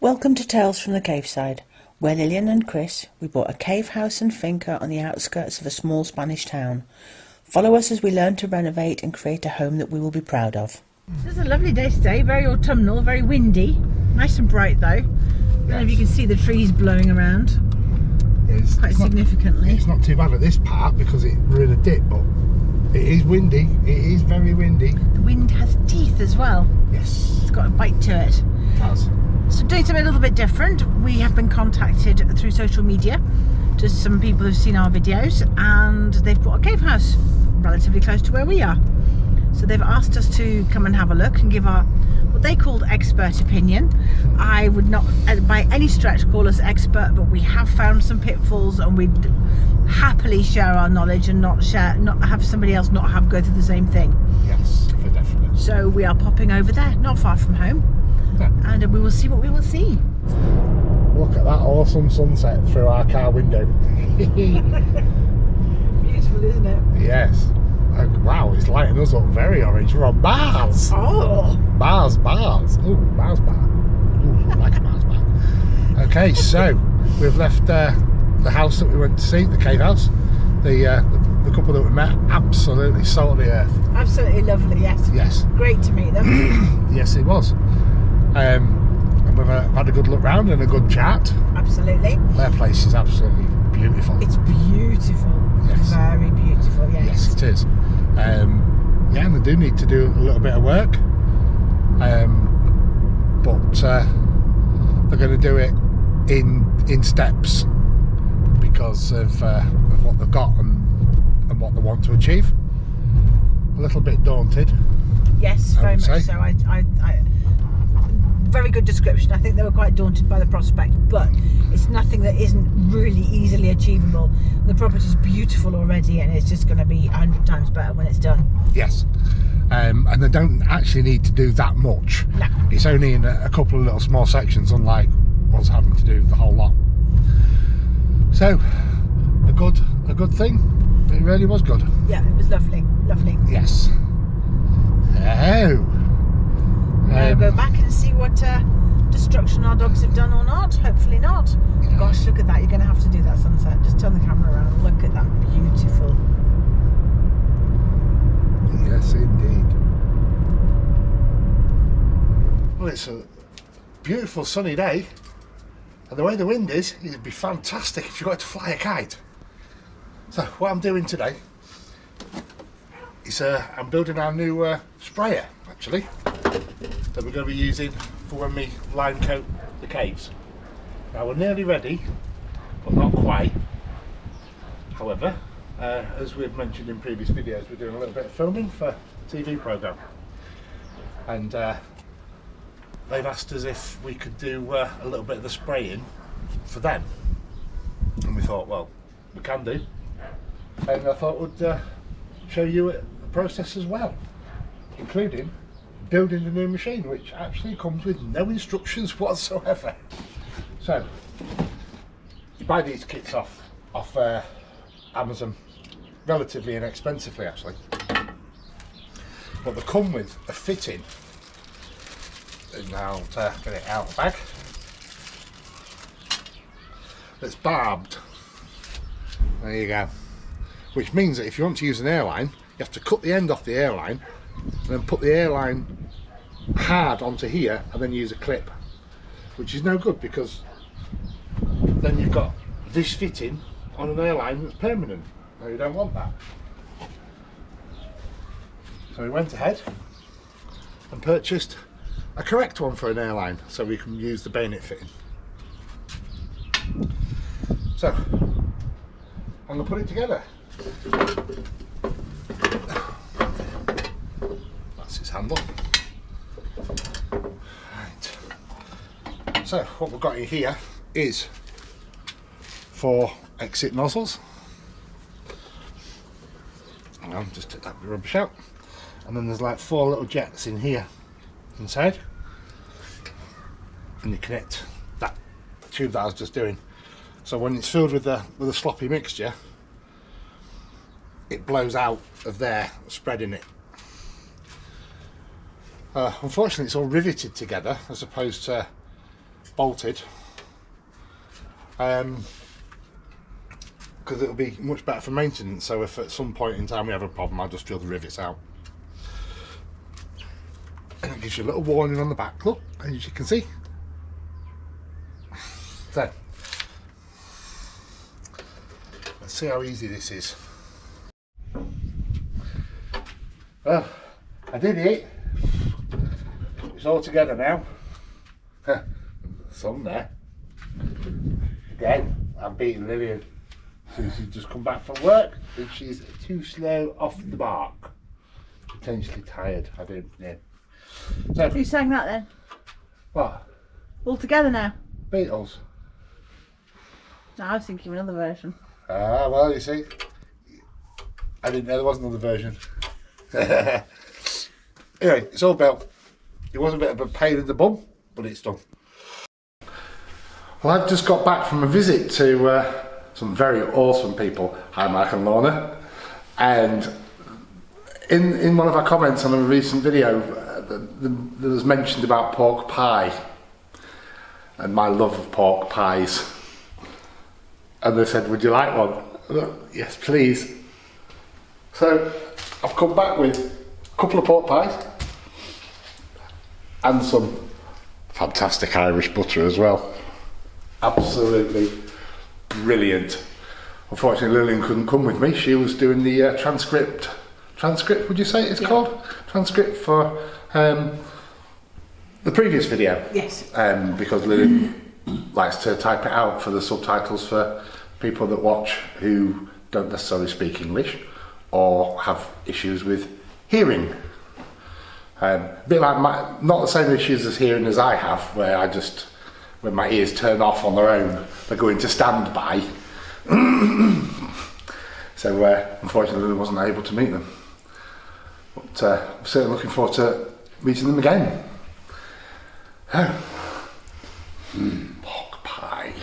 Welcome to Tales from the Caveside, where Lillian and Chris, we bought a cave house and finca on the outskirts of a small Spanish town. Follow us as we learn to renovate and create a home that we will be proud of. This is a lovely day today, very autumnal, very windy, nice and bright though. I don't know if you can see the trees blowing around quite significantly. It's not too bad at this part because we're in a dip, but it is windy, it is very windy. The wind has teeth as well. Yes. It's got a bite to it. It does. So doing something a little bit different, we have been contacted through social media. Just some people who've seen our videos and they've bought a cave house relatively close to where we are. So they've asked us to come and have a look and give our what they called expert opinion. I would not by any stretch call us expert, but we have found some pitfalls and we'd happily share our knowledge and not have somebody else go through the same thing. Yes, for definite. So we are popping over there, not far from home. Yeah. And we will see what we will see. Look at that awesome sunset through our car window. Beautiful, isn't it? Yes. Wow, it's lighting us up very orange. We're on Mars. Oh! Mars. Ooh, Mars bar. Ooh, I like a Mars bar. Okay, so we've left the house that we went to see, the cave house. The couple that we met, absolutely salt of the earth. Absolutely lovely, yes. Yes. Great to meet them. Yes, it was. And we've had a good look round and a good chat. Absolutely. Their place is absolutely beautiful. It's beautiful. Yes. Very beautiful, yes. Yes, it is. Yeah, and they do need to do a little bit of work. But they're going to do it in steps because of what they've got and what they want to achieve. A little bit daunted. Yes, very much so. I very good description. I think they were quite daunted by the prospect, but it's nothing that isn't really easily achievable. The property's beautiful already and it's just going to be 100 times better when it's done. Yes. And they don't actually need to do that much. No. It's only in a couple of little small sections, unlike us having to do the whole lot. So, a good thing. It really was good. Yeah, it was lovely. Yes. Oh. Now go back and see what destruction our dogs have done or not. Hopefully not. Yeah. Gosh, look at that. You're going to have to do that sunset. Just turn the camera around and look at that. Beautiful. Yes, indeed. Well, it's a beautiful sunny day, and the way the wind is, it'd be fantastic if you wanted to fly a kite. So what I'm doing today is I'm building our new sprayer, actually, that we're going to be using for when we line coat the caves. Now we're nearly ready, but not quite. However, as we've mentioned in previous videos, we're doing a little bit of filming for a TV programme, and they've asked us if we could do a little bit of the spraying for them, and we thought, well, we can do, and I thought we'd show you the process as well, including building the new machine, which actually comes with no instructions whatsoever. So you buy these kits off Amazon relatively inexpensively, actually, but they come with a fitting, and I'll get it out of the bag, that's barbed. There you go. Which means that if you want to use an airline, you have to cut the end off the airline and then put the airline hard onto here and then use a clip, which is no good because then you've got this fitting on an airline that's permanent. Now you don't want that. So we went ahead and purchased a correct one for an airline so we can use the bayonet fitting. So I'm going to put it together. That's its handle. Right. So what we've got in here is 4 exit nozzles. Hang on, just take that rubbish out. And then there's like 4 little jets in here inside. And you connect that tube that I was just doing. So when it's filled with a sloppy mixture, it blows out of there, spreading it. Unfortunately, it's all riveted together as opposed to bolted. Because it'll be much better for maintenance, so if at some point in time we have a problem, I'll just drill the rivets out. And it gives you a little warning on the back, look, as you can see. So, let's see how easy this is. Well, I did it. It's all together now. Some there. Again, I'm beating Lillian. She's just come back from work and she's too slow off the mark. Potentially tired, I don't know. So, Who sang that then? what? All together now? Beatles. No, I was thinking of another version. Ah, well, you see, I didn't know there was another version. Anyway, it's all built. It was a bit of a pain in the bum, but it's done. Well, I've just got back from a visit to some very awesome people. Hi, Mike and Lorna. And in one of our comments on a recent video, there was mentioned about pork pie and my love of pork pies. And they said, would you like one? Yes, please. So I've come back with a couple of pork pies and some fantastic Irish butter as well. Absolutely brilliant. Unfortunately, Lillian couldn't come with me. She was doing the transcript, would you say it's called? Transcript for the previous video. Yes. Because Lillian likes to type it out for the subtitles for people that watch who don't necessarily speak English or have issues with hearing. A bit like not the same issues as hearing as I have, where I just, when my ears turn off on their own, they go into standby. So unfortunately I wasn't able to meet them. But I'm certainly looking forward to meeting them again. Pork pie.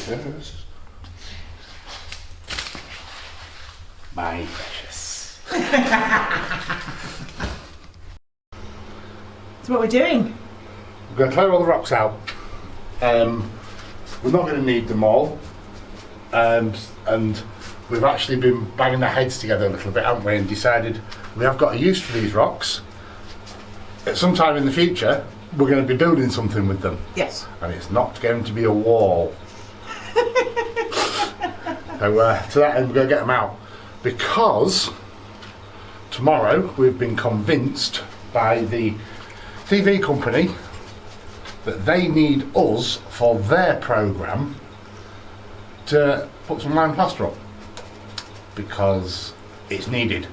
Yes. My precious. So what we're doing? We're going to clear all the rocks out. We're not going to need them all. And we've actually been banging our heads together a little bit, haven't we? And decided we have got a use for these rocks. At some time in the future, we're going to be building something with them. Yes. And it's not going to be a wall. So to that end, we're going to get them out. Because tomorrow we've been convinced by the TV company that they need us for their programme to put some lime plaster up, because it's needed,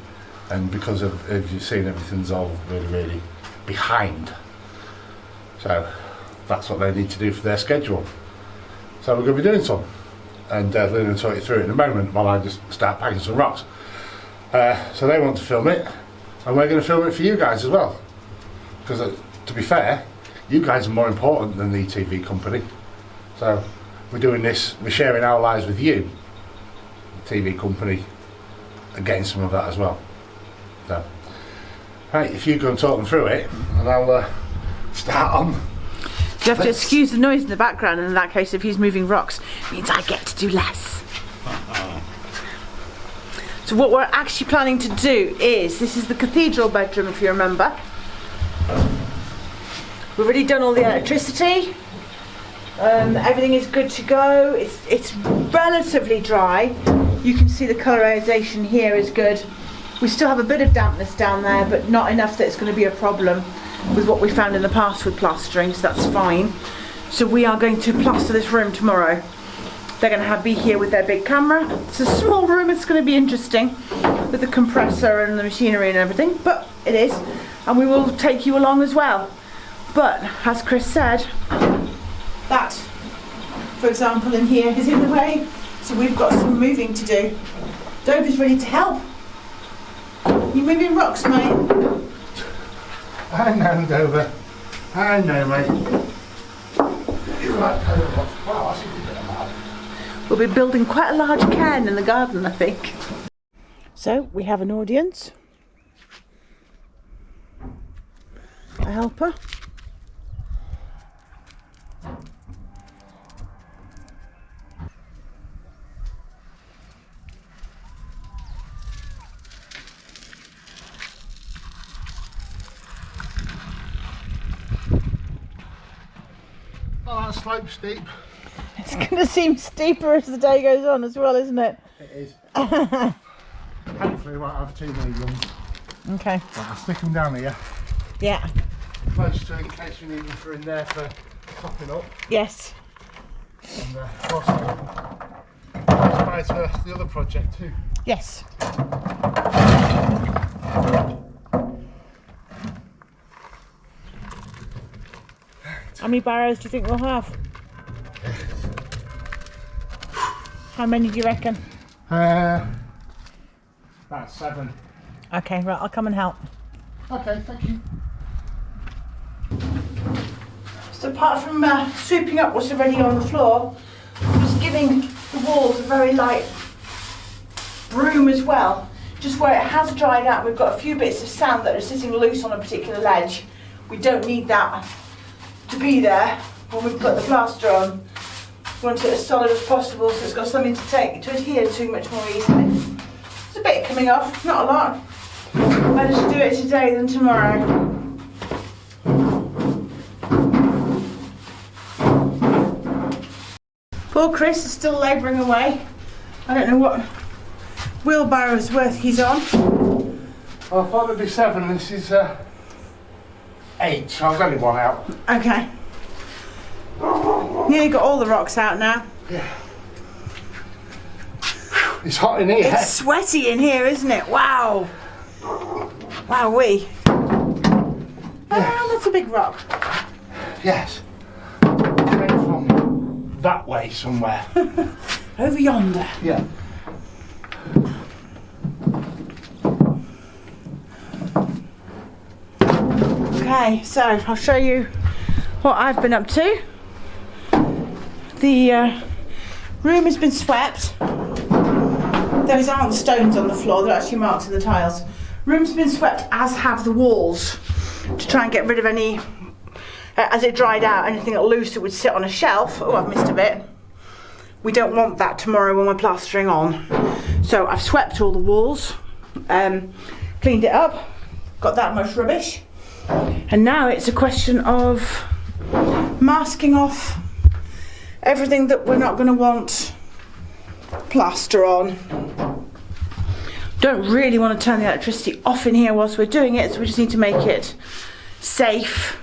and because of, as you've seen, everything's all really behind. So that's what they need to do for their schedule. So we're going to be doing some, and Lynn will talk you through it in a moment while I just start packing some rocks. So they want to film it, and we're going to film it for you guys as well, because to be fair, you guys are more important than the TV company. So we're doing this, we're sharing our lives with you, the TV company, and getting some of that as well. So, right, if you go and talk them through it, and I'll start on. You have to excuse the noise in the background, and in that case, if he's moving rocks, it means I get to do less. So what we're actually planning to do is, this is the cathedral bedroom, if you remember. We've already done all the electricity. Everything is good to go. It's relatively dry. You can see the colorization here is good. We still have a bit of dampness down there, but not enough that it's going to be a problem with what we found in the past with plastering, so that's fine. So we are going to plaster this room tomorrow. They're going to be here with their big camera. It's a small room, it's going to be interesting with the compressor and the machinery and everything, but it is. And we will take you along as well. But, as Chris said, that, for example, in here is in the way, so we've got some moving to do. Dover's ready to help. You moving rocks, mate? I know, Dover. I know, mate. You're right, Dover. Wow, that's a good bit of mad. We'll be building quite a large cairn in the garden, I think. So, we have an audience. A helper. that slope steep? It's going to seem steeper as the day goes on as well, isn't it? It is. Hopefully we won't have too many runs. Okay. But I'll stick them down here. Yeah. Close to in case we need them for in there for topping up. Yes. And also close by to the other project too. Yes. How many barrows do you think we'll have? How many do you reckon? About 7. Okay, right, I'll come and help. Okay, thank you. So apart from sweeping up what's already on the floor, just giving the walls a very light broom as well. Just where it has dried out, we've got a few bits of sand that are sitting loose on a particular ledge. We don't need that to be there when we put the plaster on. We want it as solid as possible so it's got something to adhere to much more easily. There's a bit coming off, not a lot. Better to do it today than tomorrow. Poor Chris is still labouring away. I don't know what wheelbarrow's worth he's on. Well, I thought there'd be 7, this is 8, so I've only one out. Okay. Nearly got all the rocks out now. Yeah. It's hot in here. It's sweaty in here, isn't it? Wow. Wowee. Oh, that's a big rock. Yes. Came from that way somewhere. Over yonder. Yeah. Okay, so I'll show you what I've been up to. The room has been swept. Those aren't stones on the floor, they're actually marks in the tiles. Room's been swept, as have the walls, to try and get rid of any, as it dried out, anything loose that would sit on a shelf. Oh, I've missed a bit. We don't want that tomorrow when we're plastering on. So I've swept all the walls, cleaned it up, got that much rubbish. And now it's a question of masking off everything that we're not going to want plaster on. Don't really want to turn the electricity off in here whilst we're doing it, so we just need to make it safe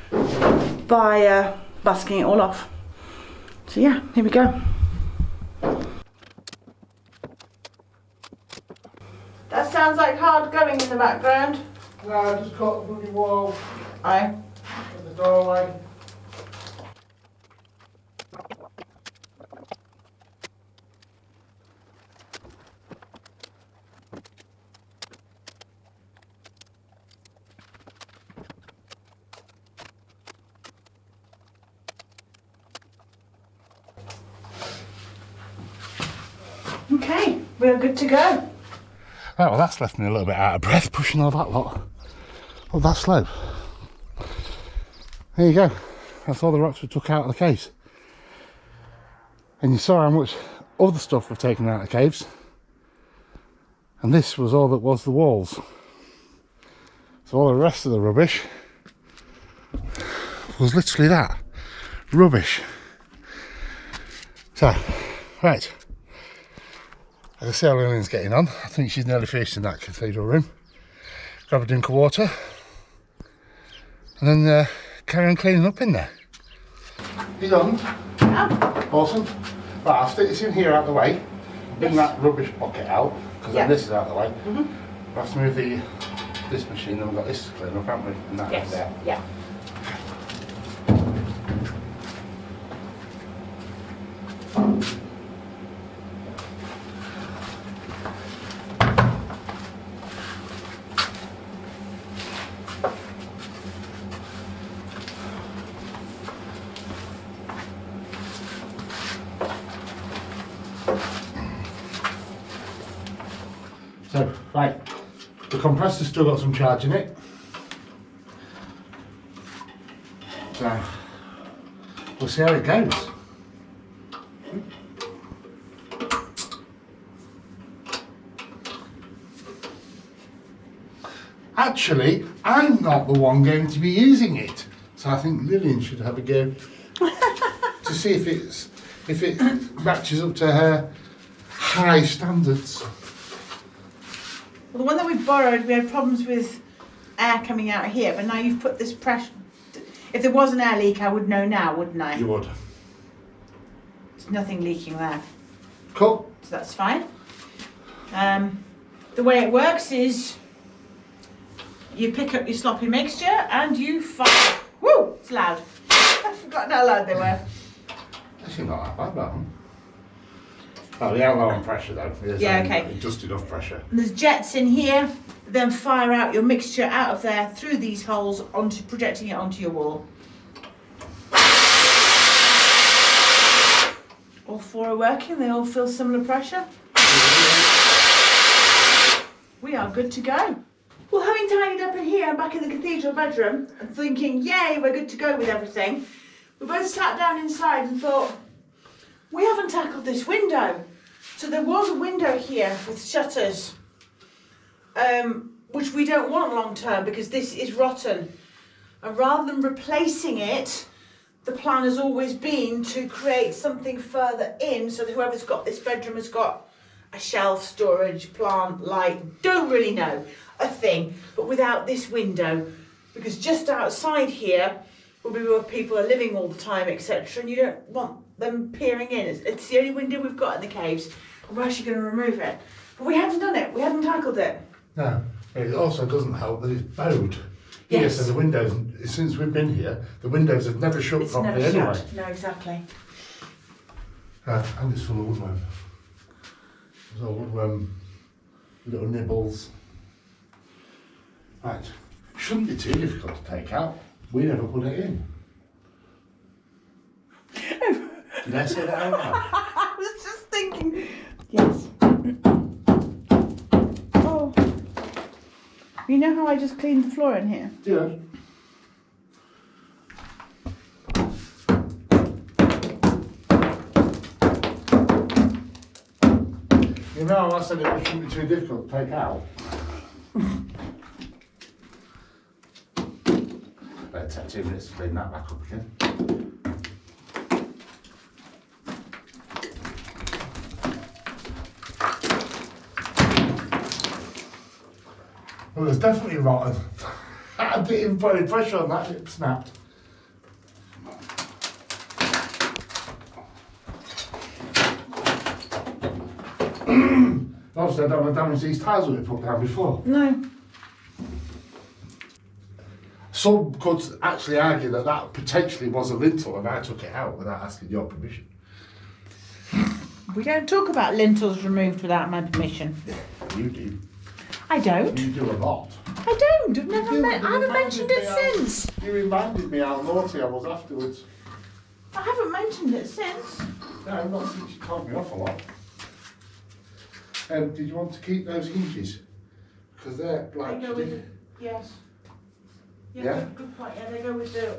by masking it all off. So yeah, here we go. That sounds like hard going in the background. No, I just got the bloody wall Aye. at the doorway. Okay, we're good to go. Right, well that's left me a little bit out of breath pushing all that lot up that slope. There you go, that's all the rocks we took out of the caves. And you saw how much other stuff we've taken out of the caves. And this was all that was the walls. So all the rest of the rubbish was literally that, rubbish. So, right. I can see how Lillian's getting on. I think she's nearly finished in that cathedral room. Grab a drink of water and then carry on cleaning up in there. You done? Yeah. Awesome. Right, I'll stick this in here out of the way. Bring that rubbish bucket out because then this is out of the way. We'll have to move this machine, then we've got this to clean up, haven't we? And that is there. Yeah. So, right, the compressor's still got some charge in it. So, we'll see how it goes. Actually, I'm not the one going to be using it. So I think Lillian should have a go to to see if it matches up to her high standards. Well, the one that we borrowed, we had problems with air coming out here, but now you've put this pressure. If there was an air leak, I would know now, wouldn't I? You would. There's nothing leaking there. Cool. So that's fine. The way it works is you pick up your sloppy mixture and you fire. Woo! It's loud. I forgot how loud they were. Actually not that bad, that one. Oh, we are low on pressure though. Yeah, okay. Just enough pressure. And there's jets in here, then fire out your mixture out of there through these holes, onto projecting it onto your wall. All four are working, they all feel similar pressure. We are good to go. Well, having tidied up in here, I'm back in the cathedral bedroom and thinking, yay, we're good to go with everything. We both sat down inside and thought, we haven't tackled this window. So there was a window here with shutters, which we don't want long term because this is rotten. And rather than replacing it, the plan has always been to create something further in so that whoever's got this bedroom has got a shelf, storage, plant, light, don't really know, a thing, but without this window. Because just outside here will be where people are living all the time, etc. And you don't want them peering in. It's the only window we've got in the caves, and we're actually going to remove it. But we haven't done it, we haven't tackled it. No, it also doesn't help that it's bowed. Yes. Yes, so the windows, since we've been here, the windows have never shut properly anyway. Shut. No, exactly. And it's full of woodworm. There's all woodworm, little nibbles. Right, shouldn't be too difficult to take out. We never put it in. Did I say that out loud? I was just thinking. Yes. Oh. You know how I just cleaned the floor in here? Yeah. You know, I said it shouldn't be too difficult to take out. Better take 2 minutes to clean that back up again. Well, it's definitely rotten. I didn't even put any pressure on that, it snapped. Obviously, I don't want to damage these tiles that we put down before. No. Some could actually argue that that potentially was a lintel and I took it out without asking your permission. We don't talk about lintels removed without my permission. You do. I don't. You do a lot. I don't. I haven't mentioned it since. You reminded me how naughty I was afterwards. I haven't mentioned it since. No, not since you told me off a lot. Did you want to keep those hinges? Because they're like. Yes. Yeah? Good point. Yeah, they go with the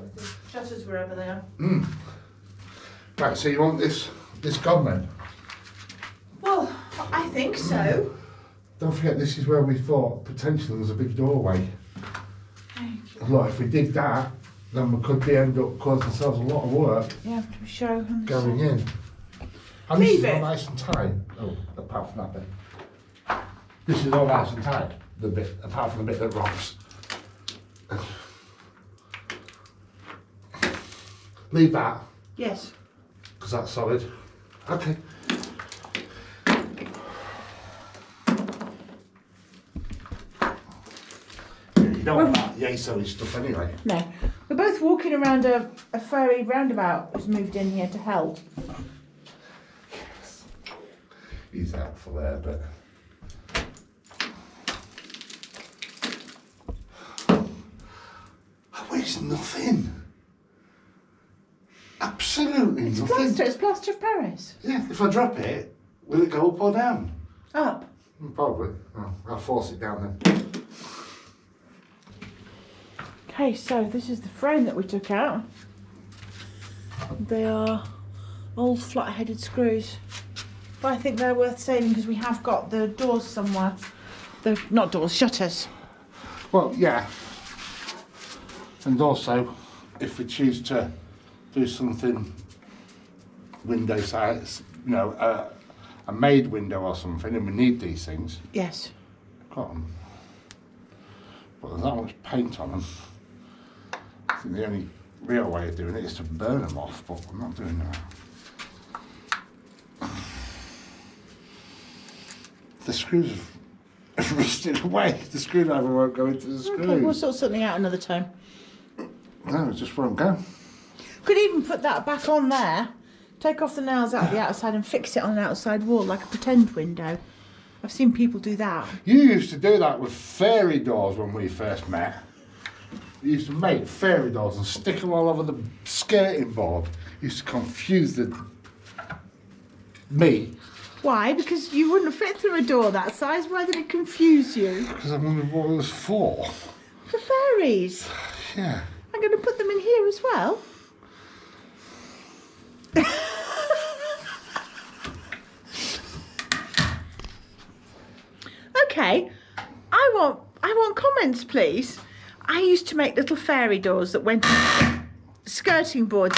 shutters wherever they are. Right, so you want this gone then? Well, I think so. Don't forget, this is where we thought potentially there's a big doorway. Look, if we dig that, then we could end up causing ourselves a lot of work. Yeah, to show them. Going in. And Leave this is it. all nice and tight. Oh, apart from that bit. This is all nice and tight. The bit, apart from the bit that rocks. Leave that. Yes. Because that's solid. Okay. You don't want that yay-so stuff anyway. No. We're both walking around a furry roundabout that's moved in here to help. Yes. He's helpful there, but... I waste nothing. Absolutely It's nothing. plaster. It's plaster of Paris. Yeah, if I drop it, will it go up or down? Up. Probably. Oh, I'll force it down then. Okay, so this is the frame that we took out. They are old flat-headed screws, but I think they're worth saving because we have got the doors somewhere. Not doors, shutters. Well, yeah. And also, if we choose to do something window size, you know, a made window or something, and we need these things. Yes. Got them. But there's that much paint on them. I think the only real way of doing it is to burn them off, but I'm not doing that. The screws have rusted away. The screwdriver won't go into the screws. Okay, we'll sort something out another time. No, it just won't go. Could even put that back on there, take off the nails out of the outside and fix it on an outside wall like a pretend window. I've seen people do that. You used to do that with fairy doors when we first met. You used to make fairy doors and stick them all over the skirting board. Used to confuse me. Why? Because you wouldn't fit through a door that size. Why did it confuse you? Because I wondered what it was for. For fairies. Yeah. I'm going to put them in here as well. Okay, I want comments, please. I used to make little fairy doors that went in skirting boards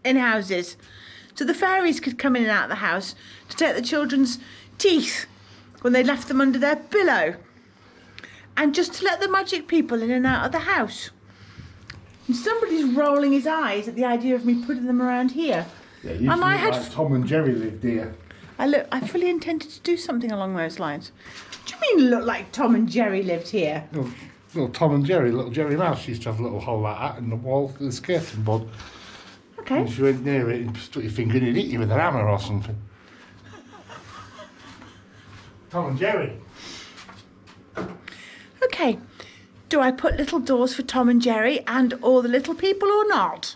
in houses, so the fairies could come in and out of the house to take the children's teeth when they left them under their pillow, and just to let the magic people in and out of the house. And somebody's rolling his eyes at the idea of me putting them around here. Yeah, you used to look like Tom and Jerry lived here. I fully intended to do something along those lines. What do you mean look like Tom and Jerry lived here? Little Tom and Jerry, little Jerry Mouse used to have a little hole like that in the wall of the skirting board. Okay. And if you went near it and stuck your finger in it, hit you with a hammer or something. Tom and Jerry. Okay. Do I put little doors for Tom and Jerry and all the little people or not?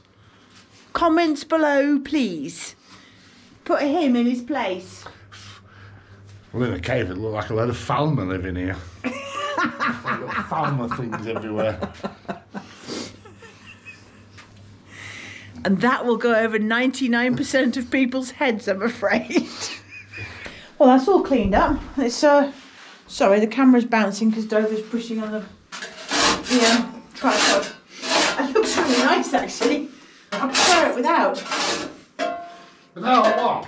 Comments below, please. Put him in his place. Well, in a cave, it looked like a load of Falmer living here. Like little Falmer things everywhere. And that will go over 99% of people's heads, I'm afraid. Well, that's all cleaned up. It's sorry, the camera's bouncing because Dover's pushing on the tripod. It looks really nice, actually. I prefer it without. Without what?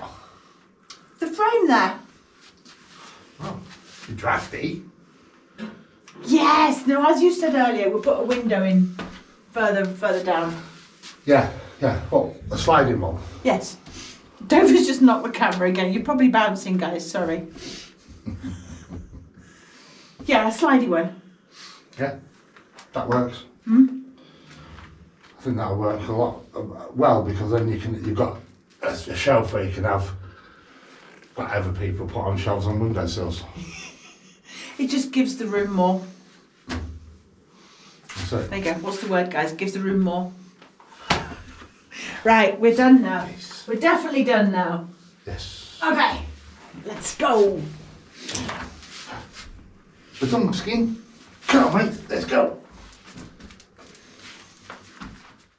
The frame there. Oh, you're drafty. Yes. No, as you said earlier, we'll put a window in further down. Yeah. Well, a sliding one. Yes. Dover's just knocked the camera again. You're probably bouncing, guys. Sorry. Yeah, a slidey one. Yeah, that works. I think that'll work a lot well, because then you've got a shelf where you can have whatever people put on shelves on windowsills. It just gives the room more. That's it. There you go. What's the word, guys? Gives the room more. Right, we're done now. Yes. We're definitely done now. Yes. Okay, let's go. We're done, skin. Come on, mate. Let's go.